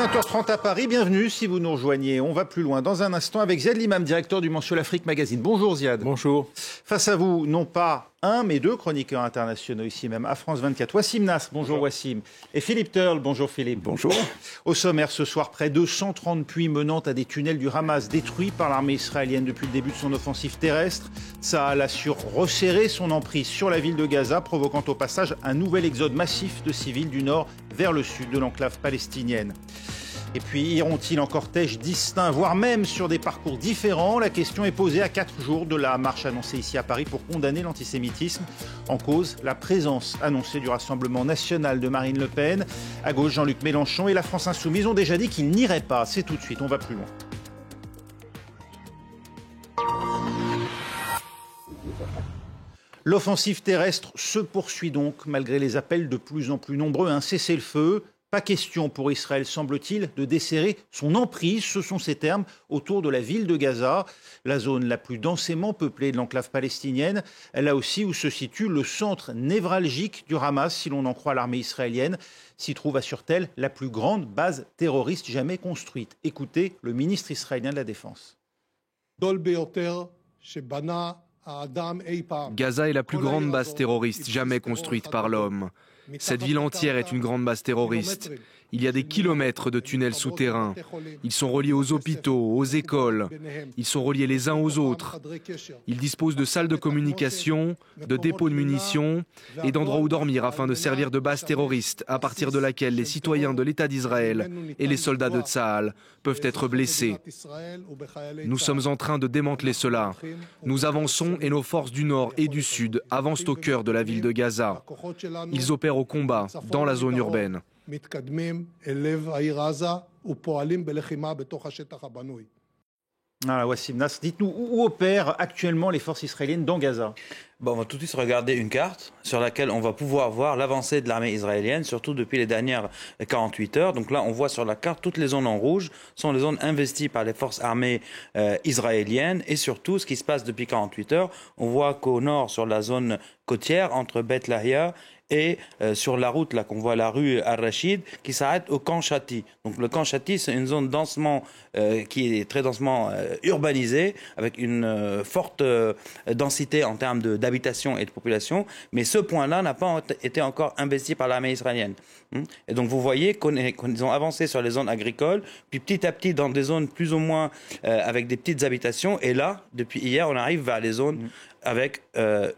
20h30 à Paris, bienvenue si vous nous rejoignez. On va plus loin dans un instant avec Ziad Limam, directeur du mensuel Afrique Magazine. Bonjour Ziad. Bonjour. Face à vous, non pas un, mais deux chroniqueurs internationaux ici même à France 24. Wassim Nasr, bonjour Wassim. Et Philippe Turle, bonjour Philippe. Bonjour. Au sommaire ce soir, près de 130 puits menant à des tunnels du Hamas détruits par l'armée israélienne depuis le début de son offensive terrestre. Tsahal assure resserrer son emprise sur la ville de Gaza, provoquant au passage un nouvel exode massif de civils du nord vers le sud de l'enclave palestinienne. Et puis, iront-ils en cortège distinct, voire même sur des parcours différents? La question est posée à 4 jours de la marche annoncée ici à Paris pour condamner l'antisémitisme. En cause, la présence annoncée du Rassemblement national de Marine Le Pen. À gauche, Jean-Luc Mélenchon et la France Insoumise ont déjà dit qu'ils n'iraient pas. C'est tout de suite, on va plus loin. L'offensive terrestre se poursuit donc, malgré les appels de plus en plus nombreux à un cessez-le-feu. Pas question pour Israël, semble-t-il, de desserrer son emprise, ce sont ces termes, autour de la ville de Gaza, la zone la plus densément peuplée de l'enclave palestinienne, là aussi où se situe le centre névralgique du Hamas, si l'on en croit l'armée israélienne, s'y trouve, assure-t-elle, la plus grande base terroriste jamais construite. Écoutez le ministre israélien de la Défense. Gaza est la plus grande base terroriste jamais construite par l'homme. Cette ville entière est une grande base terroriste. Il y a des kilomètres de tunnels souterrains. Ils sont reliés aux hôpitaux, aux écoles. Ils sont reliés les uns aux autres. Ils disposent de salles de communication, de dépôts de munitions et d'endroits où dormir afin de servir de base terroriste à partir de laquelle les citoyens de l'État d'Israël et les soldats de Tsahal peuvent être blessés. Nous sommes en train de démanteler cela. Nous avançons et nos forces du Nord et du Sud avancent au cœur de la ville de Gaza. Ils opèrent au combat dans la zone urbaine. Voilà, Wassim Nasr, dites-nous où opèrent actuellement les forces israéliennes dans Gaza? Bon, on va tout de suite regarder une carte sur laquelle on va pouvoir voir l'avancée de l'armée israélienne, surtout depuis les dernières 48 heures. Donc là, on voit sur la carte toutes les zones en rouge sont les zones investies par les forces armées israéliennes. Et surtout, ce qui se passe depuis 48 heures, on voit qu'au nord, sur la zone côtière, entre Beth Lahia et sur la route là qu'on voit, la rue Al-Rachid, qui s'arrête au camp Shati. Donc le camp Shati, c'est une zone densement qui est très densément urbanisée, avec une forte densité en termes d'habitation et de population. Mais ce point-là n'a pas été encore investi par l'armée israélienne. Et donc vous voyez qu'ils ont avancé sur les zones agricoles, puis petit à petit dans des zones plus ou moins avec des petites habitations. Et là, depuis hier, on arrive vers les zones avec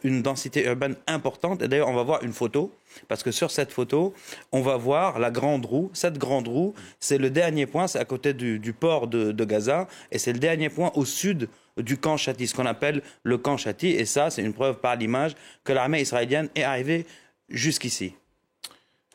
une densité urbaine importante. Et d'ailleurs, on va voir une photo, parce que sur cette photo, on va voir la grande roue. Cette grande roue, c'est le dernier point, c'est à côté du port de Gaza, et c'est le dernier point au sud du camp Shati, ce qu'on appelle le camp Shati. Et ça, c'est une preuve par l'image que l'armée israélienne est arrivée jusqu'ici.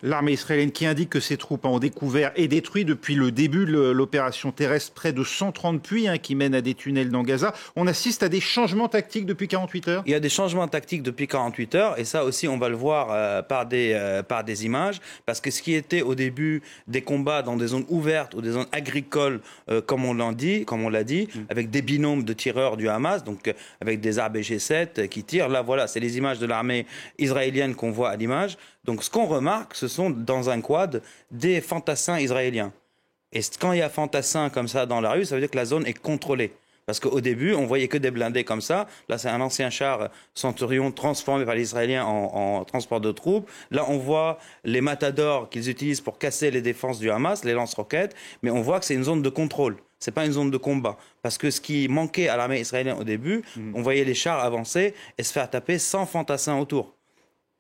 L'armée israélienne qui indique que ses troupes ont découvert et détruit depuis le début de l'opération terrestre près de 130 puits qui mènent à des tunnels dans Gaza. On assiste à des changements tactiques depuis 48 heures? Il y a des changements tactiques depuis 48 heures et ça aussi on va le voir par des images, parce que ce qui était au début des combats dans des zones ouvertes ou des zones agricoles comme on l'a dit, avec des binômes de tireurs du Hamas, donc avec des RPG-7 qui tirent, là voilà, c'est les images de l'armée israélienne qu'on voit à l'image. Donc ce qu'on remarque, ce sont dans un quad des fantassins israéliens. Et quand il y a fantassins comme ça dans la rue, ça veut dire que la zone est contrôlée. Parce qu'au début, on voyait que des blindés comme ça. Là, c'est un ancien char Centurion transformé par les Israéliens en transport de troupes. Là, on voit les matadors qu'ils utilisent pour casser les défenses du Hamas, les lance-roquettes. Mais on voit que c'est une zone de contrôle. C'est pas une zone de combat. Parce que ce qui manquait à l'armée israélienne au début, on voyait les chars avancer et se faire taper sans fantassins autour.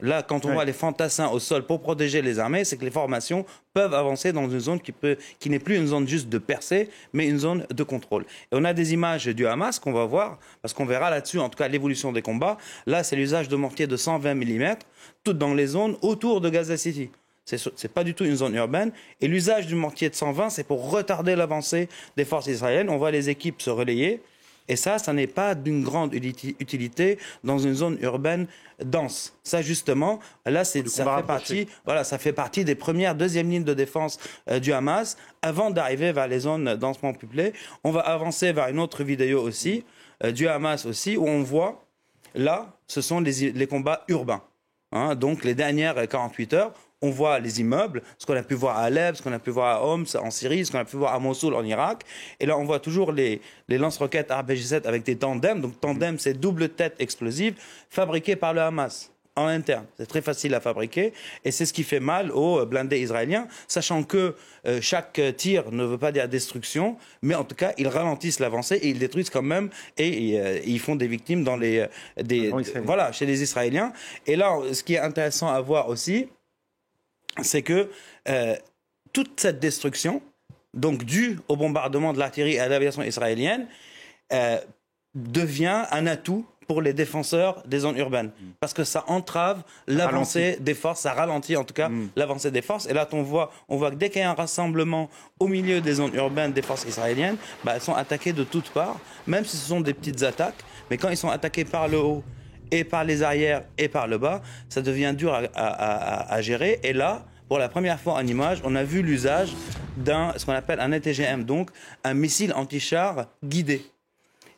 Là, quand on voit les fantassins au sol pour protéger les armées, c'est que les formations peuvent avancer dans une zone qui n'est plus une zone juste de percée, mais une zone de contrôle. Et on a des images du Hamas qu'on va voir, parce qu'on verra là-dessus, en tout cas, l'évolution des combats. Là, c'est l'usage de mortiers de 120 mm, toutes dans les zones autour de Gaza City. C'est pas du tout une zone urbaine. Et l'usage du mortier de 120, c'est pour retarder l'avancée des forces israéliennes. On voit les équipes se relayer. Et ça n'est pas d'une grande utilité dans une zone urbaine dense. Ça, justement, là, ça fait partie des premières, deuxième lignes de défense du Hamas avant d'arriver vers les zones densement peuplées. On va avancer vers une autre vidéo aussi, du Hamas aussi, où on voit, là, ce sont les combats urbains. Donc, les dernières 48 heures, on voit les immeubles, ce qu'on a pu voir à Alep, ce qu'on a pu voir à Homs en Syrie, ce qu'on a pu voir à Mossoul en Irak. Et là, on voit toujours les lance-roquettes RPG-7 avec des tandems. Donc tandem, c'est double tête explosive fabriquée par le Hamas en interne. C'est très facile à fabriquer et c'est ce qui fait mal aux blindés israéliens, sachant que chaque tir ne veut pas dire destruction, mais en tout cas, ils ralentissent l'avancée et ils détruisent quand même et ils font des victimes dans chez les Israéliens. Et là, ce qui est intéressant à voir aussi, c'est que toute cette destruction, donc due au bombardement de l'artillerie et à l'aviation israélienne, devient un atout pour les défenseurs des zones urbaines. Parce que ça entrave l'avancée des forces, ça ralentit en tout cas l'avancée des forces. Et là, on voit que dès qu'il y a un rassemblement au milieu des zones urbaines des forces israéliennes, elles sont attaquées de toutes parts, même si ce sont des petites attaques. Mais quand ils sont attaqués par le haut, et par les arrières, et par le bas, ça devient dur à gérer. Et là, pour la première fois en image, on a vu l'usage ce qu'on appelle un ETGM, donc un missile anti-char guidé.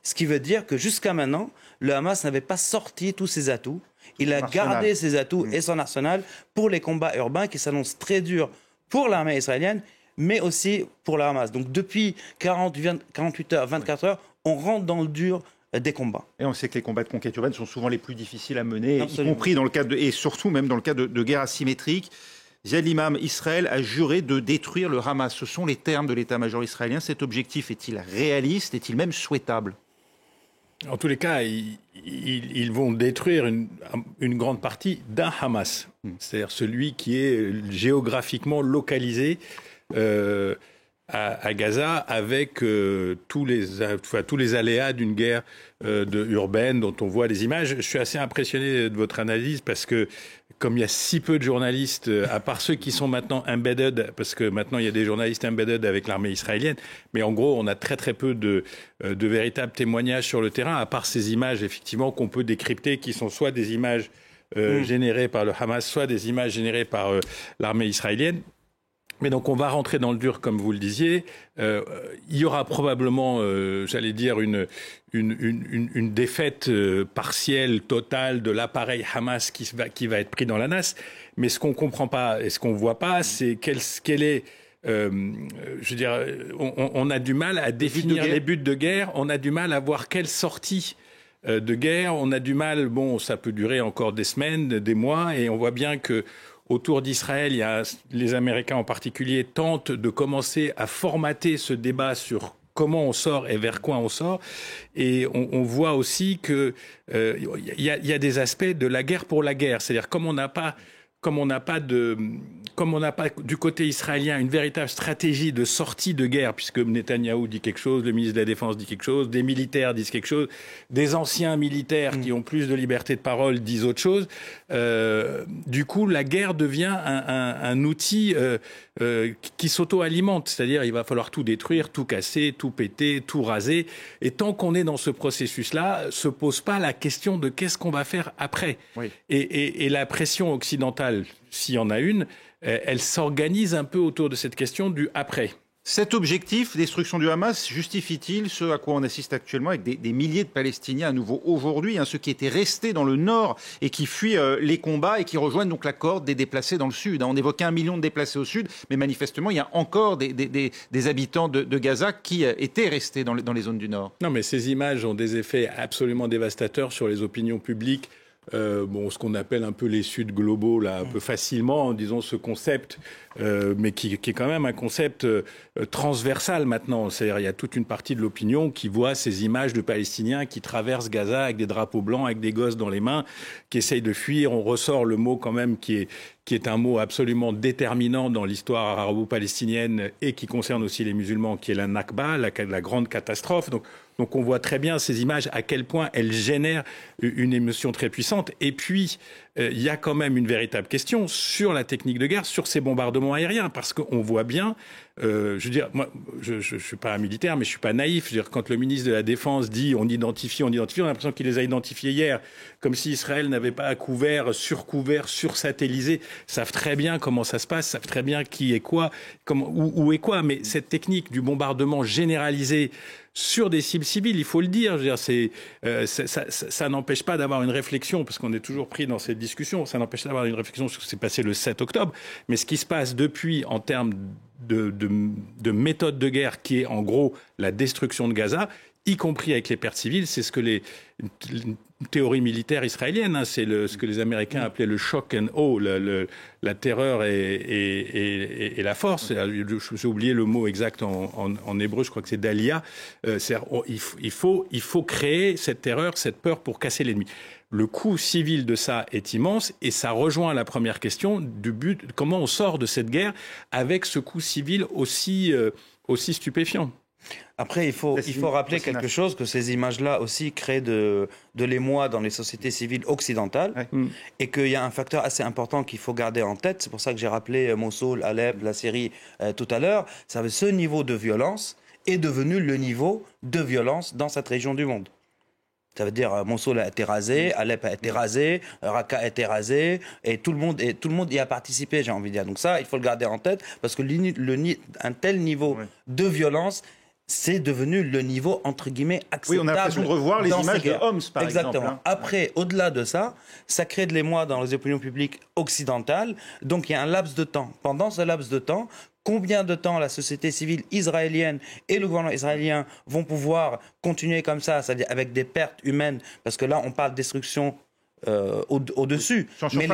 Ce qui veut dire que jusqu'à maintenant, le Hamas n'avait pas sorti tous ses atouts. Il a gardé ses atouts et son arsenal pour les combats urbains qui s'annoncent très durs pour l'armée israélienne, mais aussi pour le Hamas. Donc depuis 48 heures, 24 heures, on rentre dans le dur des combats. Et on sait que les combats de conquête urbaine sont souvent les plus difficiles à mener, Absolument. y compris dans le cadre et surtout même dans le cadre de guerres asymétriques. Ziad Limam, Israël a juré de détruire le Hamas. Ce sont les termes de l'état-major israélien. Cet objectif est-il réaliste? Est-il même souhaitable? En tous les cas, ils vont détruire une grande partie d'un Hamas. C'est-à-dire celui qui est géographiquement localisé à Gaza avec tous les aléas d'une guerre urbaine dont on voit les images. Je suis assez impressionné de votre analyse parce que comme il y a si peu de journalistes, à part ceux qui sont maintenant embedded, parce que maintenant il y a des journalistes embedded avec l'armée israélienne, mais en gros on a très très peu de véritables témoignages sur le terrain, à part ces images effectivement qu'on peut décrypter, qui sont soit des images générées par le Hamas, soit des images générées par l'armée israélienne. Mais donc on va rentrer dans le dur, comme vous le disiez. Il y aura probablement, j'allais dire, une défaite partielle, totale de l'appareil Hamas qui va être pris dans la nasse. Mais ce qu'on comprend pas et ce qu'on voit pas, c'est quel est je veux dire, on a du mal à définir les buts de guerre. On a du mal à voir quelle sortie de guerre. On a du mal. Bon, ça peut durer encore des semaines, des mois, et on voit bien que autour d'Israël, les Américains en particulier tentent de commencer à formater ce débat sur comment on sort et vers quoi on sort. Et on voit aussi que y a des aspects de la guerre pour la guerre. C'est-à-dire comme on n'a pas du côté israélien une véritable stratégie de sortie de guerre, puisque Netanyahou dit quelque chose, le ministre de la Défense dit quelque chose, des militaires disent quelque chose, des anciens militaires qui ont plus de liberté de parole disent autre chose. Du coup, la guerre devient un outil qui s'auto-alimente. C'est-à-dire, il va falloir tout détruire, tout casser, tout péter, tout raser. Et tant qu'on est dans ce processus-là, se pose pas la question de qu'est-ce qu'on va faire après. Oui. Et la pression occidentale, s'il y en a une, elle s'organise un peu autour de cette question du après. Cet objectif, destruction du Hamas, justifie-t-il ce à quoi on assiste actuellement avec des milliers de Palestiniens à nouveau aujourd'hui, ceux qui étaient restés dans le nord et qui fuient les combats et qui rejoignent donc la corde des déplacés dans le sud. On évoquait 1 million de déplacés au sud, mais manifestement il y a encore des habitants de Gaza qui étaient restés dans les zones du nord. Non, mais ces images ont des effets absolument dévastateurs sur les opinions publiques. Ce qu'on appelle un peu les Suds globaux, là, un peu facilement, disons ce concept, mais qui est quand même un concept transversal maintenant. C'est-à-dire, il y a toute une partie de l'opinion qui voit ces images de Palestiniens qui traversent Gaza avec des drapeaux blancs, avec des gosses dans les mains, qui essayent de fuir. On ressort le mot quand même qui est un mot absolument déterminant dans l'histoire arabo-palestinienne et qui concerne aussi les musulmans, qui est la Nakba, la grande catastrophe. Donc on voit très bien ces images, à quel point elles génèrent une émotion très puissante. Et puis, il y a quand même une véritable question sur la technique de guerre, sur ces bombardements aériens, parce qu'on voit bien, je veux dire, moi, je suis pas un militaire, mais je suis pas naïf. Je veux dire, quand le ministre de la Défense dit on identifie, on a l'impression qu'il les a identifiés hier, comme si Israël n'avait pas couvert, sursatellisé. Savent très bien comment ça se passe, savent très bien qui est quoi, où est quoi. Mais cette technique du bombardement généralisé sur des cibles civiles, il faut le dire. Je veux dire, ça n'empêche pas d'avoir une réflexion, parce qu'on est toujours pris dans cette discussion, ça n'empêche pas d'avoir une réflexion sur ce qui s'est passé le 7 octobre, mais ce qui se passe depuis en termes de méthode de guerre, qui est en gros la destruction de Gaza, y compris avec les pertes civiles, c'est ce que les théories militaires israéliennes, hein, c'est ce que les Américains appelaient le shock and awe, la terreur et la force. J'ai oublié le mot exact en hébreu, je crois que c'est dalia. Il faut créer cette terreur, cette peur pour casser l'ennemi. Le coût civil de ça est immense et ça rejoint la première question du but, comment on sort de cette guerre avec ce coût civil aussi stupéfiant. Après, il faut rappeler quelque chose, que ces images-là aussi créent de l'émoi dans les sociétés civiles occidentales, et qu'il y a un facteur assez important qu'il faut garder en tête. C'est pour ça que j'ai rappelé Mossoul, Alep, la Syrie tout à l'heure. Ce niveau de violence est devenu le niveau de violence dans cette région du monde. Ça veut dire Mossoul a été rasé, Alep a été rasé, Raqqa a été rasé, et tout le monde y a participé, j'ai envie de dire. Donc ça, il faut le garder en tête, parce que un tel niveau de violence, c'est devenu le niveau, entre guillemets, acceptable. Oui, on a l'impression de revoir les images de Homs, par exemple. Exactement. Après, au-delà de ça, ça crée de l'émoi dans les opinions publiques occidentales. Donc, il y a un laps de temps. Pendant ce laps de temps, combien de temps la société civile israélienne et le gouvernement israélien vont pouvoir continuer comme ça, c'est-à-dire avec des pertes humaines, parce que là, on parle de destruction au-dessus. Mais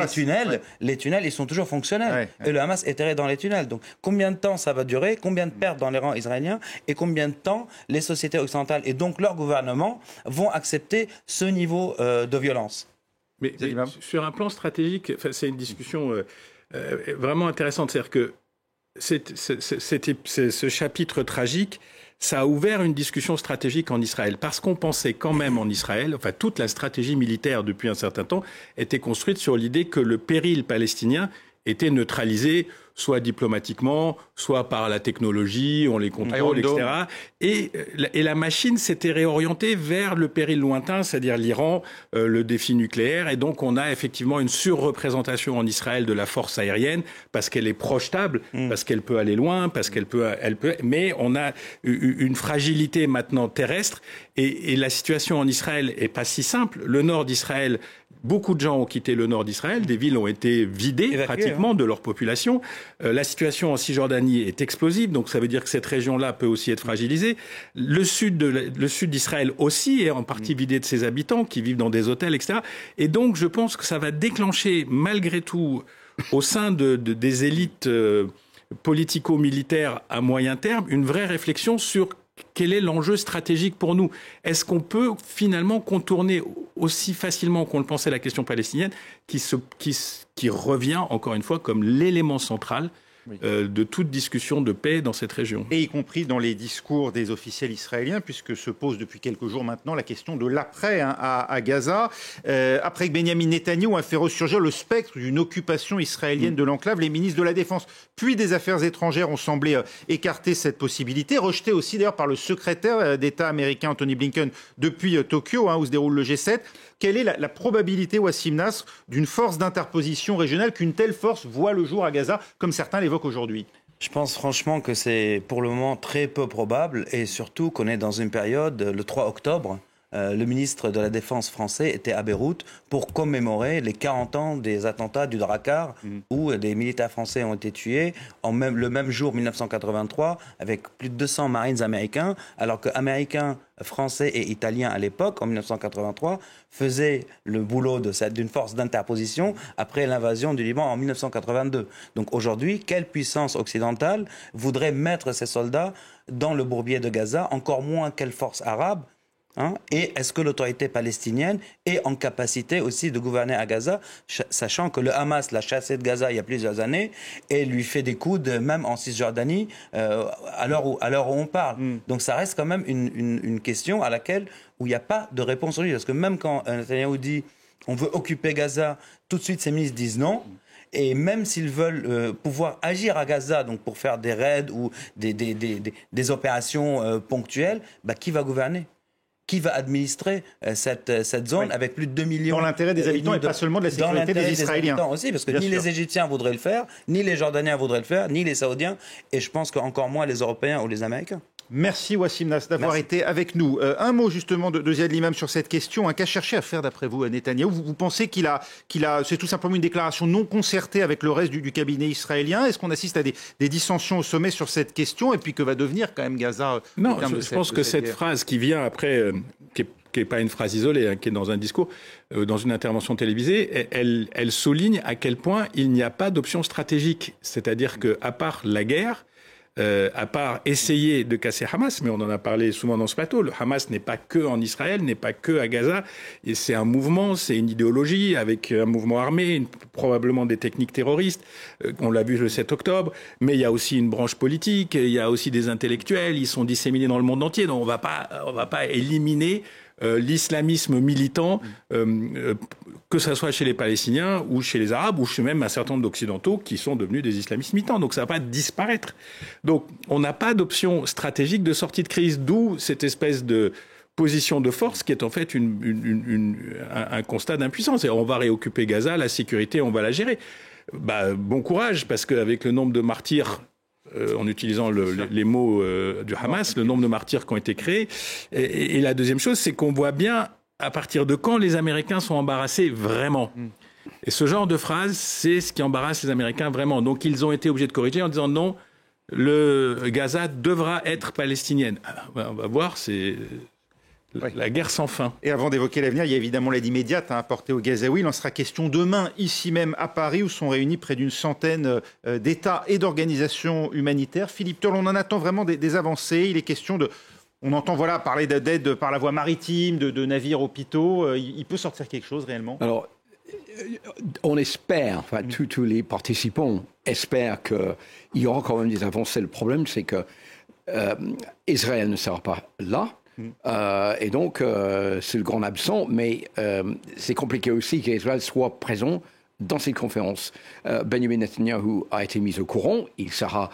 les tunnels, ils sont toujours fonctionnels. Et le Hamas est terré dans les tunnels. Donc, combien de temps ça va durer? Combien de pertes dans les rangs israéliens? Et combien de temps les sociétés occidentales et donc leur gouvernement vont accepter ce niveau de violence? Mais sur un plan stratégique, c'est une discussion vraiment intéressante. C'est-à-dire que ce chapitre tragique, ça a ouvert une discussion stratégique en Israël. Parce qu'on pensait quand même en Israël, enfin toute la stratégie militaire depuis un certain temps était construite sur l'idée que le péril palestinien était neutralisé, soit diplomatiquement, soit par la technologie, on les contrôle, etc. Et la machine s'était réorientée vers le péril lointain, c'est-à-dire l'Iran, le défi nucléaire. Et donc, on a effectivement une surreprésentation en Israël de la force aérienne, parce qu'elle est projetable, parce qu'elle peut aller loin, parce qu'elle peut... Mais on a une fragilité maintenant terrestre. Et la situation en Israël est pas si simple. Le nord d'Israël... Beaucoup de gens ont quitté le nord d'Israël, des villes ont été vidées pratiquement de leur population. La situation en Cisjordanie est explosive, donc ça veut dire que cette région-là peut aussi être fragilisée. Le sud d'Israël aussi est en partie vidé de ses habitants qui vivent dans des hôtels, etc. Et donc je pense que ça va déclencher malgré tout au sein des élites politico-militaires à moyen terme une vraie réflexion sur quel est l'enjeu stratégique pour nous? Est-ce qu'on peut finalement contourner aussi facilement qu'on le pensait la question palestinienne, qui revient encore une fois comme l'élément central de toute discussion de paix dans cette région. Et y compris dans les discours des officiels israéliens, puisque se pose depuis quelques jours maintenant la question de l'après à Gaza. Après que Benyamin Netanyahou a fait ressurgir le spectre d'une occupation israélienne de l'enclave, les ministres de la Défense puis des Affaires étrangères ont semblé écarter cette possibilité, rejetée aussi d'ailleurs par le secrétaire d'État américain Anthony Blinken depuis Tokyo, où se déroule le G7. Quelle est la probabilité, Wassim Nasr, d'une force d'interposition régionale, qu'une telle force voit le jour à Gaza, comme certains l'évoquent aujourd'hui? Je pense franchement que c'est pour le moment très peu probable, et surtout qu'on est dans une période, le 3 octobre, le ministre de la Défense français était à Beyrouth pour commémorer les 40 ans des attentats du Drakkar, où des militaires français ont été tués le même jour 1983, avec plus de 200 marines américains, alors que Américains, Français et Italiens à l'époque, en 1983, faisaient le boulot d'une force d'interposition après l'invasion du Liban en 1982. Donc aujourd'hui, quelle puissance occidentale voudrait mettre ses soldats dans le bourbier de Gaza, encore moins quelle force arabe? Et est-ce que l'autorité palestinienne est en capacité aussi de gouverner à Gaza, sachant que le Hamas l'a chassé de Gaza il y a plusieurs années et lui fait des coups même en Cisjordanie à l'heure où on parle. Donc ça reste quand même une question à laquelle où il n'y a pas de réponse aujourd'hui. Parce que même quand Netanyahou dit on veut occuper Gaza, tout de suite ces ministres disent non. Et même s'ils veulent pouvoir agir à Gaza, donc pour faire des raids ou des opérations ponctuelles, qui va gouverner ? Qui va administrer cette zone avec plus de 2 millions... Dans l'intérêt des habitants et pas seulement de la sécurité des Israéliens. Des aussi, parce que ni les Égyptiens voudraient le faire, ni les Jordaniens voudraient le faire, ni les Saoudiens, et je pense qu'encore moins les Européens ou les Américains. Merci Wassim Nass d'avoir été avec nous. Un mot justement de Ziad Limam sur cette question. Qu'a cherché à faire d'après vous Netanyahou? Vous pensez qu'il a, c'est tout simplement une déclaration non concertée avec le reste du cabinet israélien? Est-ce qu'on assiste à des dissensions au sommet sur cette question? Et puis que va devenir quand même Gaza? Non, je pense que cette phrase qui vient après, qui n'est pas une phrase isolée, qui est dans un discours, dans une intervention télévisée, elle souligne à quel point il n'y a pas d'option stratégique. C'est-à-dire qu'à part la guerre, à part essayer de casser Hamas, mais on en a parlé souvent dans ce plateau, le Hamas n'est pas que en Israël, n'est pas que à Gaza, et c'est un mouvement, c'est une idéologie avec un mouvement armé, probablement des techniques terroristes, on l'a vu le 7 octobre, mais il y a aussi une branche politique, il y a aussi des intellectuels, ils sont disséminés dans le monde entier, donc on va pas éliminer l'islamisme militant, que ça soit chez les Palestiniens ou chez les Arabes ou chez même un certain nombre d'Occidentaux qui sont devenus des islamistes militants. Donc ça va pas disparaître. Donc on n'a pas d'option stratégique de sortie de crise, d'où cette espèce de position de force qui est en fait un constat d'impuissance. Et on va réoccuper Gaza, la sécurité, on va la gérer. Bon courage, parce qu'avec le nombre de martyrs en utilisant les mots du Hamas, le nombre de martyrs qui ont été créés. Et la deuxième chose, c'est qu'on voit bien à partir de quand les Américains sont embarrassés vraiment. Et ce genre de phrase, c'est ce qui embarrasse les Américains vraiment. Donc ils ont été obligés de corriger en disant non, le Gaza devra être palestinienne. On va voir, c'est la guerre sans fin. Et avant d'évoquer l'avenir, il y a évidemment l'aide immédiate à apporter aux Gazaouis. Il en sera question demain, ici même à Paris, où sont réunis près d'une centaine d'États et d'organisations humanitaires. Philippe Turle, on en attend vraiment des avancées. Il est question de... On entend parler d'aide par la voie maritime, de navires hôpitaux. Il peut sortir quelque chose réellement? Alors, on espère, tous les participants espèrent qu'il y aura quand même des avancées. Le problème, c'est que Israël ne sera pas là. Et donc, c'est le grand absent, mais c'est compliqué aussi qu'Israël soit présent dans cette conférence. Benjamin Netanyahu a été mis au courant, il sera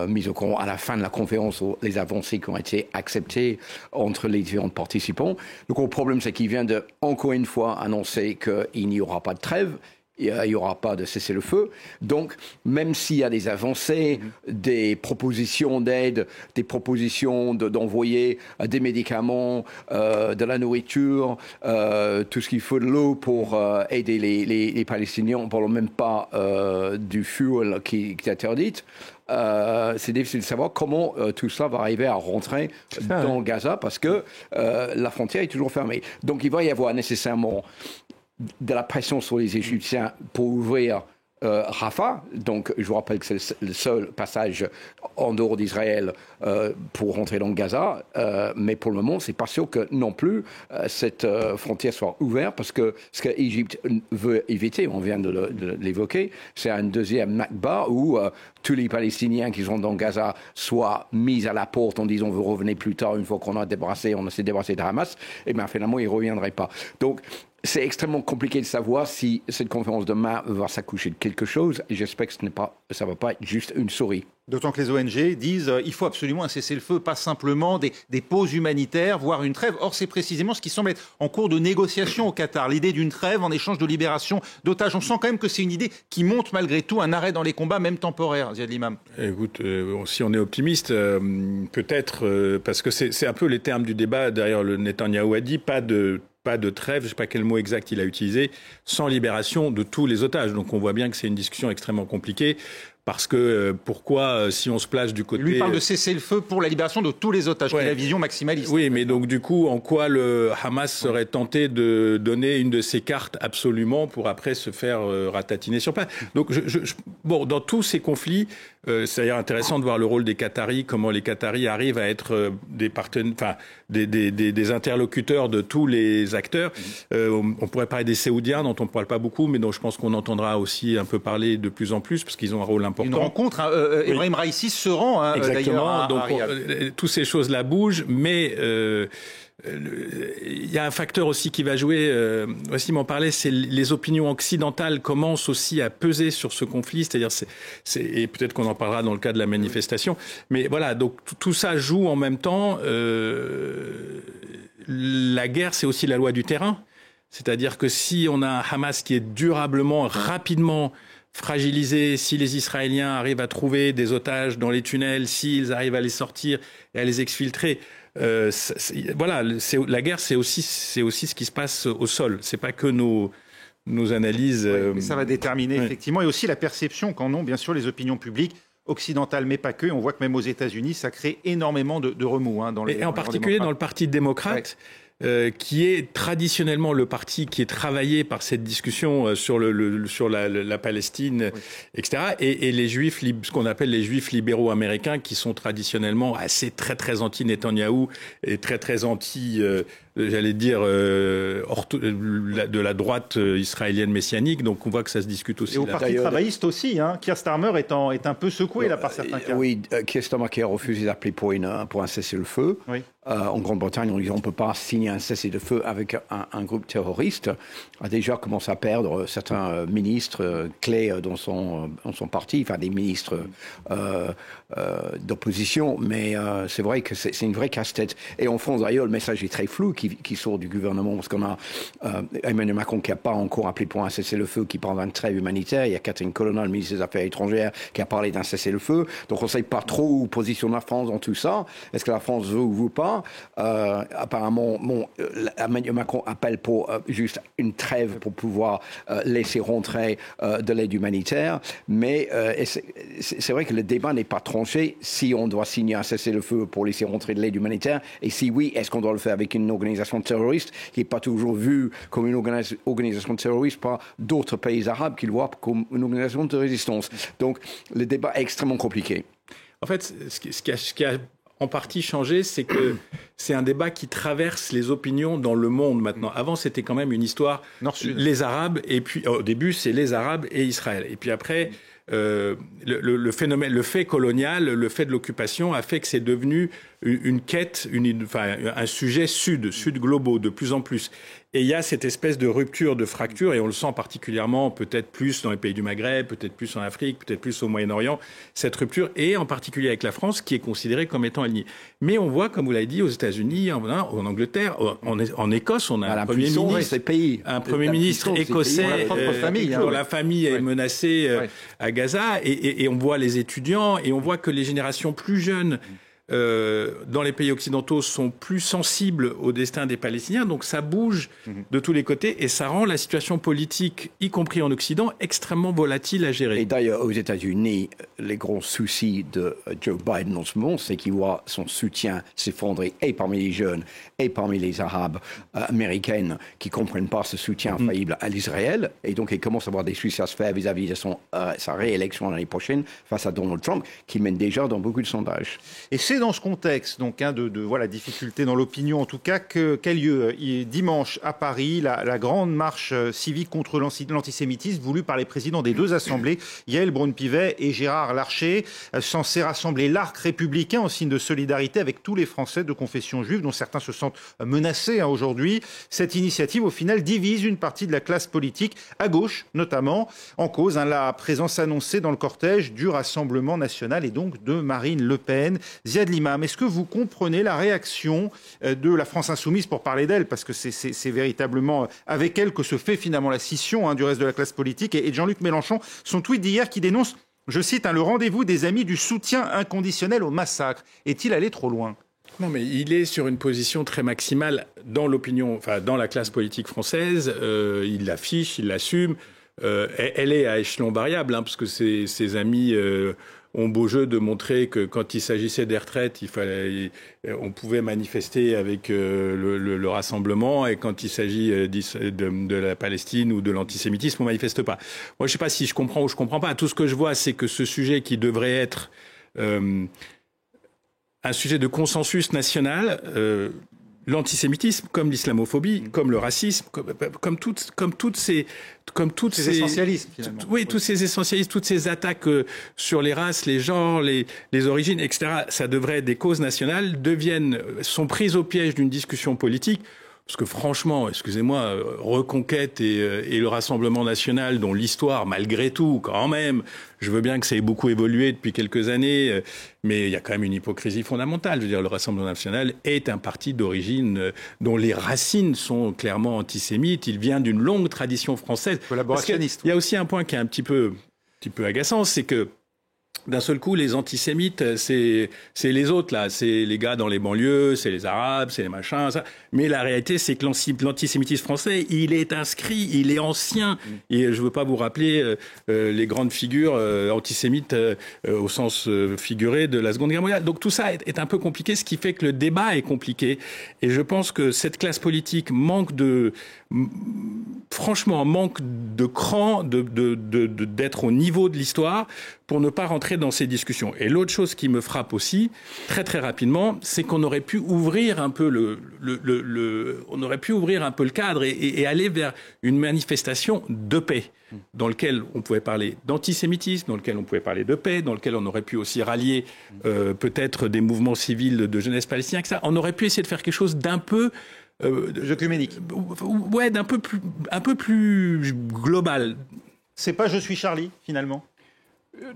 mis au courant à la fin de la conférence aux les avancées qui ont été acceptées entre les différents participants. Donc, le problème, c'est qu'il vient de, encore une fois, annoncer qu'il n'y aura pas de trêve. Il n'y aura pas de cessez-le-feu. Donc, même s'il y a des avancées, des propositions d'aide, des propositions d'envoyer des médicaments, de la nourriture, tout ce qu'il faut de l'eau pour aider les Palestiniens, on ne parle même pas du fuel qui est interdit. C'est difficile de savoir comment tout ça va arriver à rentrer dans Gaza parce que la frontière est toujours fermée. Donc, il va y avoir nécessairement de la pression sur les Égyptiens pour ouvrir Rafah. Donc, je vous rappelle que c'est le seul passage en dehors d'Israël pour rentrer dans Gaza. Mais pour le moment, c'est pas sûr que non plus cette frontière soit ouverte parce que ce que l'Égypte veut éviter, on vient de l'évoquer, c'est un deuxième Nakba où tous les Palestiniens qui sont dans Gaza soient mis à la porte en disant vous revenez plus tard une fois qu'on s'est débarrassé de Hamas. Et bien finalement, ils ne reviendraient pas. Donc, c'est extrêmement compliqué de savoir si cette conférence demain va s'accoucher de quelque chose. Et j'espère que ça ne va pas être juste une souris. D'autant que les ONG disent qu'il faut absolument un cessez-le-feu, pas simplement des pauses humanitaires, voire une trêve. Or, c'est précisément ce qui semble être en cours de négociation au Qatar. L'idée d'une trêve en échange de libération d'otages. On sent quand même que c'est une idée qui montre malgré tout un arrêt dans les combats, même temporaire, Ziad Limam. Écoute, si on est optimiste, peut-être, parce que c'est un peu les termes du débat. Derrière, le Netanyahou a dit pas de trêve, je ne sais pas quel mot exact il a utilisé, sans libération de tous les otages. Donc on voit bien que c'est une discussion extrêmement compliquée. Parce que pourquoi, si on se place du côté... Lui parle de cesser-le-feu pour la libération de tous les otages, qui est la vision maximaliste. Oui, mais donc du coup, en quoi le Hamas serait tenté de donner une de ses cartes absolument pour après se faire ratatiner sur place. Donc, dans tous ces conflits, c'est d'ailleurs intéressant de voir le rôle des Qataris, comment les Qataris arrivent à être des interlocuteurs de tous les acteurs. On pourrait parler des Saoudiens, dont on ne parle pas beaucoup, mais dont je pense qu'on entendra aussi un peu parler de plus en plus, parce qu'ils ont un rôle important. Une rencontre, Ebrahim Raïssi se rend d'ailleurs à Riyad. Toutes ces choses-là bougent, mais il y a un facteur aussi qui va jouer, aussi m'en parlait, c'est les opinions occidentales commencent aussi à peser sur ce conflit, c'est-à-dire, et peut-être qu'on en parlera dans le cas de la manifestation, mais voilà, donc tout ça joue en même temps. La guerre, c'est aussi la loi du terrain, c'est-à-dire que si on a un Hamas qui est durablement, rapidement fragilisé, si les Israéliens arrivent à trouver des otages dans les tunnels, s'ils arrivent à les sortir et à les exfiltrer. Voilà, la guerre, c'est aussi ce qui se passe au sol. C'est pas que nos analyses. Mais ça va déterminer effectivement, et aussi la perception qu'en ont bien sûr les opinions publiques occidentales, mais pas que. On voit que même aux États-Unis, ça crée énormément de remous et en particulier dans le Parti démocrate. Qui est traditionnellement le parti qui est travaillé par cette discussion sur la Palestine, etc. Et les Juifs, ce qu'on appelle les Juifs libéraux américains, qui sont traditionnellement assez très anti-Netanyahou et très anti, j'allais dire, de la droite israélienne messianique. Donc on voit que ça se discute aussi. Et au Parti travailliste aussi, Keir Starmer est un peu secoué là par certains cas. Oui, Keir Starmer qui a refusé d'appeler pour un cessez-le-feu. Oui. En Grande-Bretagne, on dit on ne peut pas signer un cessez-le-feu avec un groupe terroriste, a déjà commencé à perdre certains ministres clés dans son parti, enfin des ministres d'opposition, mais c'est vrai que c'est une vraie casse-tête. Et en France, d'ailleurs, le message est très flou qui sort du gouvernement, parce qu'on a Emmanuel Macron qui n'a pas encore appelé pour un cessez-le-feu, qui parle d'un trêve humanitaire. Il y a Catherine Colonna, le ministre des Affaires étrangères, qui a parlé d'un cessez-le-feu. Donc on ne sait pas trop où positionne la France dans tout ça. Est-ce que la France veut ou veut pas? Apparemment, Emmanuel Macron appelle pour juste une trêve pour pouvoir laisser rentrer de l'aide humanitaire. Mais c'est vrai que le débat n'est pas tranché si on doit signer un cessez-le-feu pour laisser rentrer de l'aide humanitaire. Et si oui, est-ce qu'on doit le faire avec une organisation terroriste qui n'est pas toujours vue comme une organisation terroriste par d'autres pays arabes qui le voient comme une organisation de résistance. Donc le débat est extrêmement compliqué. En fait, ce qui a en partie changé, c'est que c'est un débat qui traverse les opinions dans le monde maintenant. Avant, c'était quand même une histoire les Arabes, et puis au début, c'est les Arabes et Israël. Et puis après, le phénomène, le fait colonial, le fait de l'occupation a fait que c'est devenu une quête, un sujet sud globaux de plus en plus. Et il y a cette espèce de rupture, de fracture, et on le sent particulièrement peut-être plus dans les pays du Maghreb, peut-être plus en Afrique, peut-être plus au Moyen-Orient, cette rupture, et en particulier avec la France, qui est considérée comme étant alliée. Mais on voit, comme vous l'avez dit, aux États-Unis, en Angleterre, en Écosse, on a un Premier ministre écossais, dont la famille est menacée à Gaza, et on voit les étudiants, et on voit que les générations plus jeunes dans les pays occidentaux sont plus sensibles au destin des Palestiniens, donc ça bouge de tous les côtés et ça rend la situation politique, y compris en Occident, extrêmement volatile à gérer. Et d'ailleurs, aux États-Unis, les gros soucis de Joe Biden en ce moment, c'est qu'il voit son soutien s'effondrer et parmi les jeunes et parmi les Arabes américaines qui ne comprennent pas ce soutien infaillible à l'Israël, et donc il commence à avoir des soucis à se faire vis-à-vis de sa réélection l'année prochaine face à Donald Trump, qui mène déjà dans beaucoup de sondages. Et c'est dans ce contexte donc de difficulté dans l'opinion en tout cas qu'a lieu dimanche à Paris la grande marche civique contre l'antisémitisme voulue par les présidents des deux assemblées, Yael Braun-Pivet et Gérard Larcher, censée rassembler l'arc républicain en signe de solidarité avec tous les Français de confession juive dont certains se sentent menacés aujourd'hui. Cette initiative au final divise une partie de la classe politique, à gauche notamment, en cause la présence annoncée dans le cortège du Rassemblement national et donc de Marine Le Pen. Ziad Limam, est-ce que vous comprenez la réaction de la France insoumise, pour parler d'elle, parce que c'est véritablement avec elle que se fait finalement la scission du reste de la classe politique, et de Jean-Luc Mélenchon, son tweet d'hier qui dénonce, je cite, le rendez-vous des amis du soutien inconditionnel au massacre. Est-il allé trop loin ? Non, mais il est sur une position très maximale dans l'opinion, dans la classe politique française. Il l'affiche, il l'assume. Elle est à échelon variable, parce que ses amis ont beau jeu de montrer que quand il s'agissait des retraites, on pouvait manifester avec le rassemblement, et quand il s'agit de la Palestine ou de l'antisémitisme, on manifeste pas. Moi, je sais pas si je comprends ou je comprends pas. Tout ce que je vois, c'est que ce sujet qui devrait être un sujet de consensus national, l'antisémitisme, comme l'islamophobie, comme le racisme, comme toutes ces essentialismes, finalement. Tous ces essentialismes, toutes ces attaques sur les races, les genres, les origines, etc. Ça devrait être des causes nationales, sont prises au piège d'une discussion politique. Parce que franchement, excusez-moi, Reconquête et le Rassemblement national, dont l'histoire, malgré tout, quand même, je veux bien que ça ait beaucoup évolué depuis quelques années, mais il y a quand même une hypocrisie fondamentale. Je veux dire, le Rassemblement national est un parti d'origine dont les racines sont clairement antisémites. Il vient d'une longue tradition française. Collaborationniste. Il y a aussi un point qui est un petit peu petit peu agaçant, c'est que d'un seul coup, les antisémites, c'est les autres, là. C'est les gars dans les banlieues, c'est les Arabes, c'est les machins, ça. Mais la réalité, c'est que l'antisémitisme français, il est inscrit, il est ancien. Et je veux pas vous rappeler les grandes figures antisémites au sens figuré de la Seconde Guerre mondiale. Donc tout ça est un peu compliqué, ce qui fait que le débat est compliqué. Et je pense que cette classe politique manque franchement, manque de cran, d'être au niveau de l'histoire pour ne pas rentrer dans ces discussions. Et l'autre chose qui me frappe aussi, très très rapidement, c'est qu'on aurait pu ouvrir un peu on aurait pu ouvrir un peu le cadre et aller vers une manifestation de paix, dans lequel on pouvait parler d'antisémitisme, dans lequel on pouvait parler de paix, dans lequel on aurait pu aussi rallier peut-être des mouvements civils de jeunesse palestinienne, que ça. On aurait pu essayer de faire quelque chose d'un peu œcuménique. Ouais, un peu plus global. C'est pas Je suis Charlie, finalement?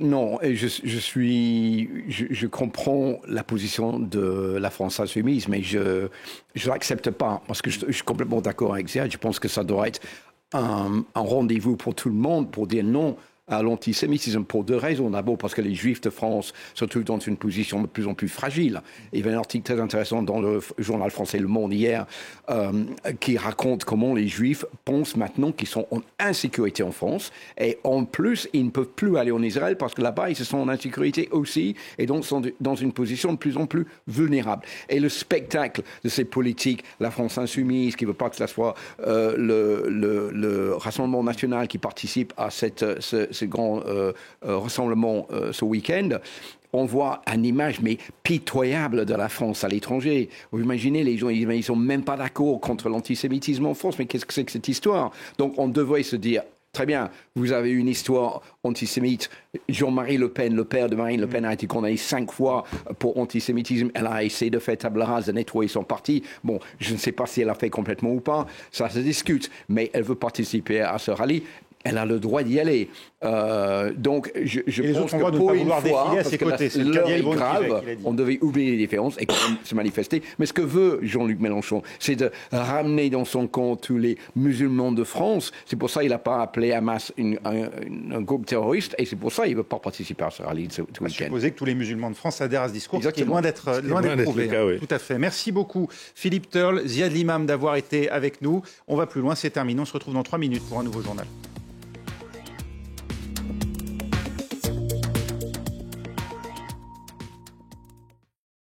Non, et je comprends la position de la France insoumise, mais je l'accepte pas, parce que je suis complètement d'accord avec Ziad. Je pense que ça doit être un rendez-vous pour tout le monde pour dire non à l'antisémitisme pour deux raisons. D'abord parce que les Juifs de France se trouvent dans une position de plus en plus fragile. Il y avait un article très intéressant dans le journal français Le Monde hier qui raconte comment les Juifs pensent maintenant qu'ils sont en insécurité en France et en plus ils ne peuvent plus aller en Israël parce que là-bas ils se sont en insécurité aussi et donc sont dans une position de plus en plus vulnérable. Et le spectacle de ces politiques, la France insoumise qui ne veut pas que ce soit le Rassemblement national qui participe à ce grand rassemblement ce week-end, on voit une image mais pitoyable de la France à l'étranger. Vous imaginez, les gens, ils sont même pas d'accord contre l'antisémitisme en France, mais qu'est-ce que c'est que cette histoire? Donc on devrait se dire, très bien, vous avez une histoire antisémite. Jean-Marie Le Pen, le père de Marine Le Pen, a été condamné 5 fois pour antisémitisme. Elle a essayé de faire table rase, de nettoyer son parti. Bon, je ne sais pas si elle a fait complètement ou pas, ça se discute, mais elle veut participer à ce rallye. Elle a le droit d'y aller. Donc, je pense que pour une fois, parce que l'heure est grave, on devait oublier les différences et quand même se manifester. Mais ce que veut Jean-Luc Mélenchon, c'est de ramener dans son camp tous les musulmans de France. C'est pour ça qu'il n'a pas appelé Hamas un groupe terroriste et c'est pour ça qu'il ne veut pas participer à ce rallye ce week-end. On va supposer que tous les musulmans de France adhèrent à ce discours, Exactement. qui est loin d'être prouvé. Oui. Tout à fait. Merci beaucoup Philippe Turle, Ziad Limam d'avoir été avec nous. On va plus loin, c'est terminé. On se retrouve dans 3 minutes pour un nouveau journal.